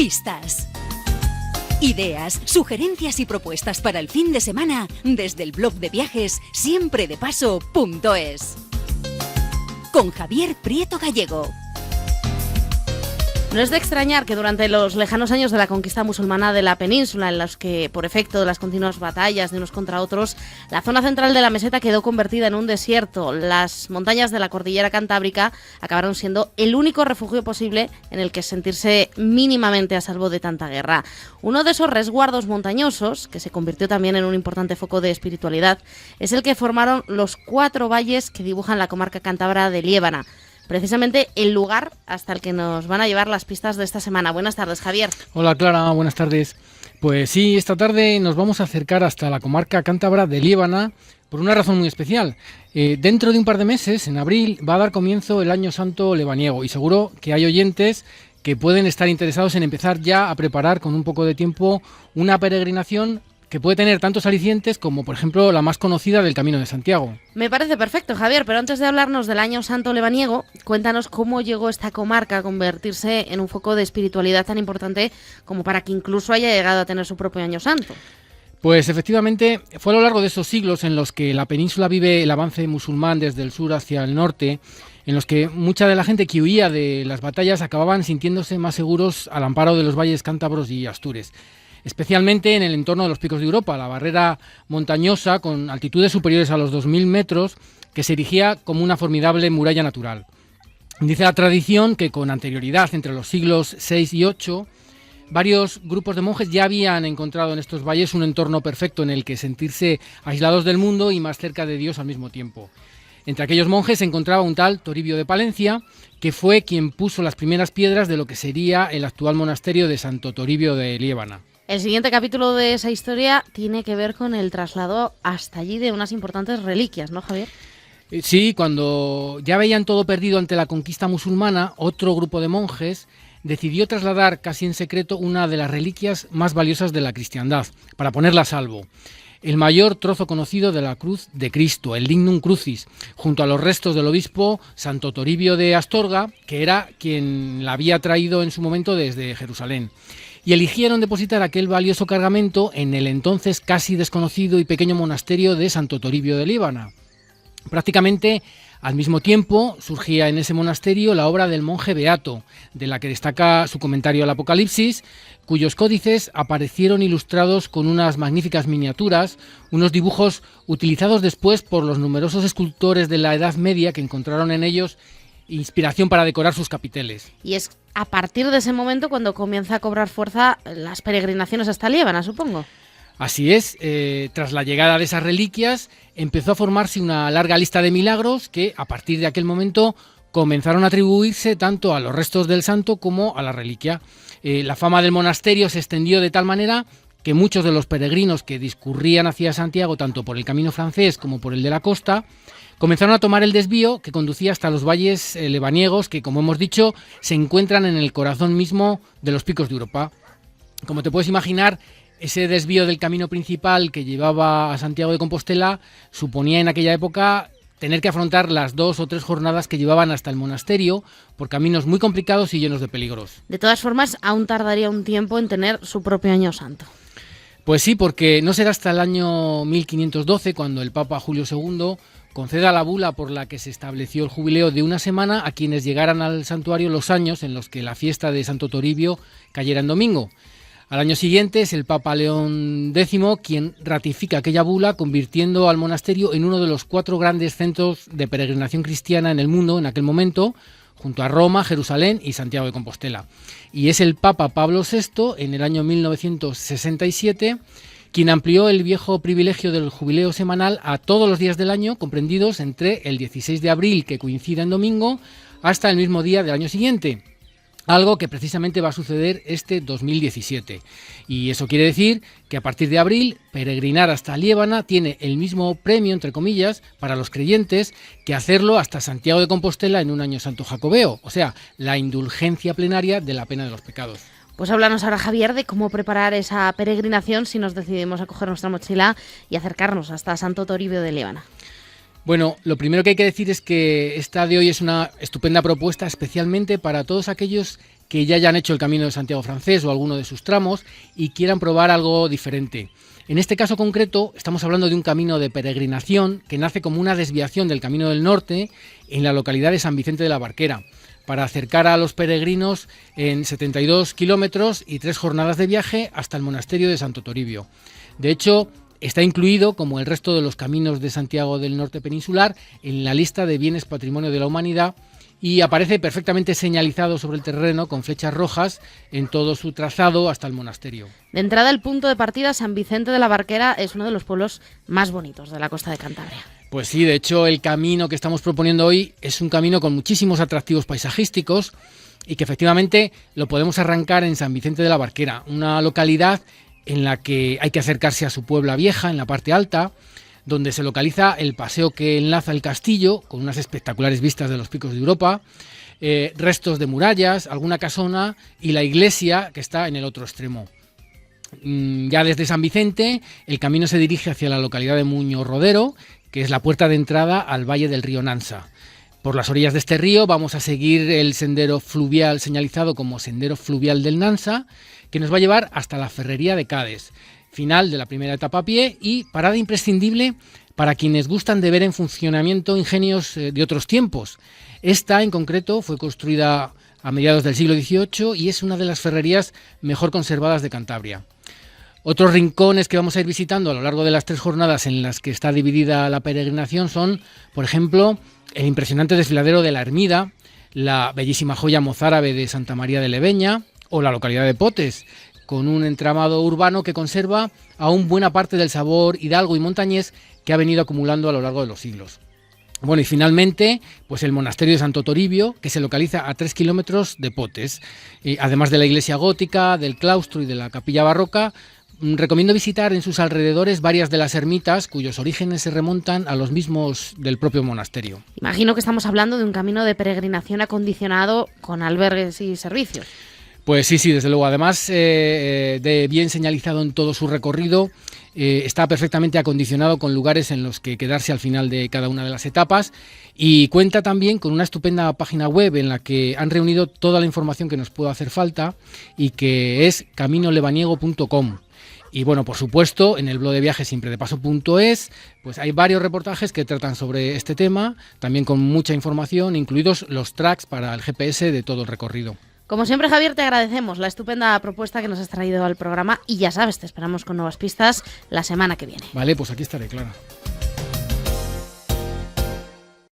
Pistas. Ideas, sugerencias y propuestas para el fin de semana desde el blog de viajes siempredepaso.es. Con Javier Prieto Gallego. No es de extrañar que durante los lejanos años de la conquista musulmana de la península, en los que, por efecto de las continuas batallas de unos contra otros, la zona central de la meseta quedó convertida en un desierto, las montañas de la cordillera cantábrica acabaron siendo el único refugio posible en el que sentirse mínimamente a salvo de tanta guerra. Uno de esos resguardos montañosos, que se convirtió también en un importante foco de espiritualidad, es el que formaron los 4 valles que dibujan la comarca cántabra de Liébana. Precisamente el lugar hasta el que nos van a llevar las pistas de esta semana. Buenas tardes, Javier. Hola, Clara, buenas tardes. Pues sí, esta tarde nos vamos a acercar hasta la comarca cántabra de Liébana por una razón muy especial. Dentro de un par de meses, en abril, va a dar comienzo el Año Santo lebaniego y seguro que hay oyentes que pueden estar interesados en empezar ya a preparar con un poco de tiempo una peregrinación que puede tener tantos alicientes como, por ejemplo, la más conocida del Camino de Santiago. Me parece perfecto, Javier, pero antes de hablarnos del Año Santo lebaniego, cuéntanos cómo llegó esta comarca a convertirse en un foco de espiritualidad tan importante como para que incluso haya llegado a tener su propio Año Santo. Pues efectivamente, fue a lo largo de esos siglos en los que la península vive el avance musulmán desde el sur hacia el norte, en los que mucha de la gente que huía de las batallas acababan sintiéndose más seguros al amparo de los valles cántabros y astures. Especialmente en el entorno de los picos de Europa, la barrera montañosa con altitudes superiores a los 2.000 metros que se erigía como una formidable muralla natural. Dice la tradición que con anterioridad, entre los siglos VI y VIII, varios grupos de monjes ya habían encontrado en estos valles un entorno perfecto en el que sentirse aislados del mundo y más cerca de Dios al mismo tiempo. Entre aquellos monjes se encontraba un tal Toribio de Palencia, que fue quien puso las primeras piedras de lo que sería el actual monasterio de Santo Toribio de Liébana. El siguiente capítulo de esa historia tiene que ver con el traslado hasta allí de unas importantes reliquias, ¿no, Javier? Sí, cuando ya veían todo perdido ante la conquista musulmana, otro grupo de monjes decidió trasladar casi en secreto una de las reliquias más valiosas de la cristiandad, para ponerla a salvo. El mayor trozo conocido de la cruz de Cristo, el Lignum Crucis, junto a los restos del obispo Santo Toribio de Astorga, que era quien la había traído en su momento desde Jerusalén. Y eligieron depositar aquel valioso cargamento en el entonces casi desconocido y pequeño monasterio de Santo Toribio de Liébana. Prácticamente al mismo tiempo surgía en ese monasterio la obra del monje beato, de la que destaca su comentario al Apocalipsis, cuyos códices aparecieron ilustrados con unas magníficas miniaturas, unos dibujos utilizados después por los numerosos escultores de la Edad Media que encontraron en ellos inspiración para decorar sus capiteles. Y es a partir de ese momento cuando comienza a cobrar fuerza las peregrinaciones hasta Liébana, supongo. Así es, tras la llegada de esas reliquias empezó a formarse una larga lista de milagros que a partir de aquel momento comenzaron a atribuirse tanto a los restos del santo como a la reliquia. La fama del monasterio se extendió de tal manera que muchos de los peregrinos que discurrían hacia Santiago, tanto por el camino francés como por el de la costa, comenzaron a tomar el desvío que conducía hasta los valles lebaniegos que, como hemos dicho, se encuentran en el corazón mismo de los picos de Europa. Como te puedes imaginar, ese desvío del camino principal que llevaba a Santiago de Compostela suponía en aquella época tener que afrontar las 2 o 3 jornadas que llevaban hasta el monasterio por caminos muy complicados y llenos de peligros. De todas formas, aún tardaría un tiempo en tener su propio Año Santo. Pues sí, porque no será hasta el año 1512 cuando el Papa Julio II conceda la bula por la que se estableció el jubileo de una semana a quienes llegaran al santuario los años en los que la fiesta de Santo Toribio cayera en domingo. Al año siguiente es el Papa León X quien ratifica aquella bula, convirtiendo al monasterio en uno de los 4 grandes centros de peregrinación cristiana en el mundo en aquel momento, junto a Roma, Jerusalén y Santiago de Compostela. Y es el Papa Pablo VI, en el año 1967, quien amplió el viejo privilegio del jubileo semanal a todos los días del año, comprendidos entre el 16 de abril, que coincide en domingo, hasta el mismo día del año siguiente. Algo que precisamente va a suceder este 2017. Y eso quiere decir que a partir de abril, peregrinar hasta Liébana tiene el mismo premio, entre comillas, para los creyentes que hacerlo hasta Santiago de Compostela en un año santo jacobeo, o sea, la indulgencia plenaria de la pena de los pecados. Pues háblanos ahora, Javier, de cómo preparar esa peregrinación si nos decidimos a coger nuestra mochila y acercarnos hasta Santo Toribio de Liébana. Bueno, lo primero que hay que decir es que esta de hoy es una estupenda propuesta, especialmente para todos aquellos que ya hayan hecho el Camino de Santiago francés o alguno de sus tramos y quieran probar algo diferente. En este caso concreto estamos hablando de un camino de peregrinación que nace como una desviación del Camino del Norte en la localidad de San Vicente de la Barquera, para acercar a los peregrinos en 72 kilómetros y 3 jornadas de viaje hasta el monasterio de Santo Toribio. De hecho, está incluido, como el resto de los caminos de Santiago del Norte peninsular, en la lista de bienes patrimonio de la humanidad y aparece perfectamente señalizado sobre el terreno con flechas rojas en todo su trazado hasta el monasterio. De entrada, el punto de partida, San Vicente de la Barquera, es uno de los pueblos más bonitos de la costa de Cantabria. Pues sí, de hecho el camino que estamos proponiendo hoy es un camino con muchísimos atractivos paisajísticos y que efectivamente lo podemos arrancar en San Vicente de la Barquera, una localidad en la que hay que acercarse a su Puebla Vieja, en la parte alta, donde se localiza el paseo que enlaza el castillo, con unas espectaculares vistas de los picos de Europa, restos de murallas, alguna casona y la iglesia que está en el otro extremo. Ya desde San Vicente, el camino se dirige hacia la localidad de Muñoz Rodero, que es la puerta de entrada al valle del río Nansa. Por las orillas de este río vamos a seguir el sendero fluvial señalizado como Sendero Fluvial del Nansa, que nos va a llevar hasta la Ferrería de Cádiz, final de la primera etapa a pie y parada imprescindible para quienes gustan de ver en funcionamiento ingenios de otros tiempos. Esta, en concreto, fue construida a mediados del siglo XVIII y es una de las ferrerías mejor conservadas de Cantabria. Otros rincones que vamos a ir visitando a lo largo de las 3 jornadas en las que está dividida la peregrinación son, por ejemplo, el impresionante desfiladero de la Ermida, la bellísima joya mozárabe de Santa María de Leveña o la localidad de Potes, con un entramado urbano que conserva aún buena parte del sabor hidalgo y montañés que ha venido acumulando a lo largo de los siglos. Bueno, y finalmente, pues el monasterio de Santo Toribio, que se localiza a 3 kilómetros de Potes. Además de la iglesia gótica, del claustro y de la capilla barroca, recomiendo visitar en sus alrededores varias de las ermitas cuyos orígenes se remontan a los mismos del propio monasterio. Imagino que estamos hablando de un camino de peregrinación acondicionado con albergues y servicios. Pues sí, desde luego. Además de bien señalizado en todo su recorrido, está perfectamente acondicionado con lugares en los que quedarse al final de cada una de las etapas y cuenta también con una estupenda página web en la que han reunido toda la información que nos pueda hacer falta y que es caminolebaniego.com. Y bueno, por supuesto, en el blog de viajes siempredepaso.es, pues hay varios reportajes que tratan sobre este tema, también con mucha información, incluidos los tracks para el GPS de todo el recorrido. Como siempre, Javier, te agradecemos la estupenda propuesta que nos has traído al programa y ya sabes, te esperamos con nuevas pistas la semana que viene. Vale, pues aquí estaré, Clara.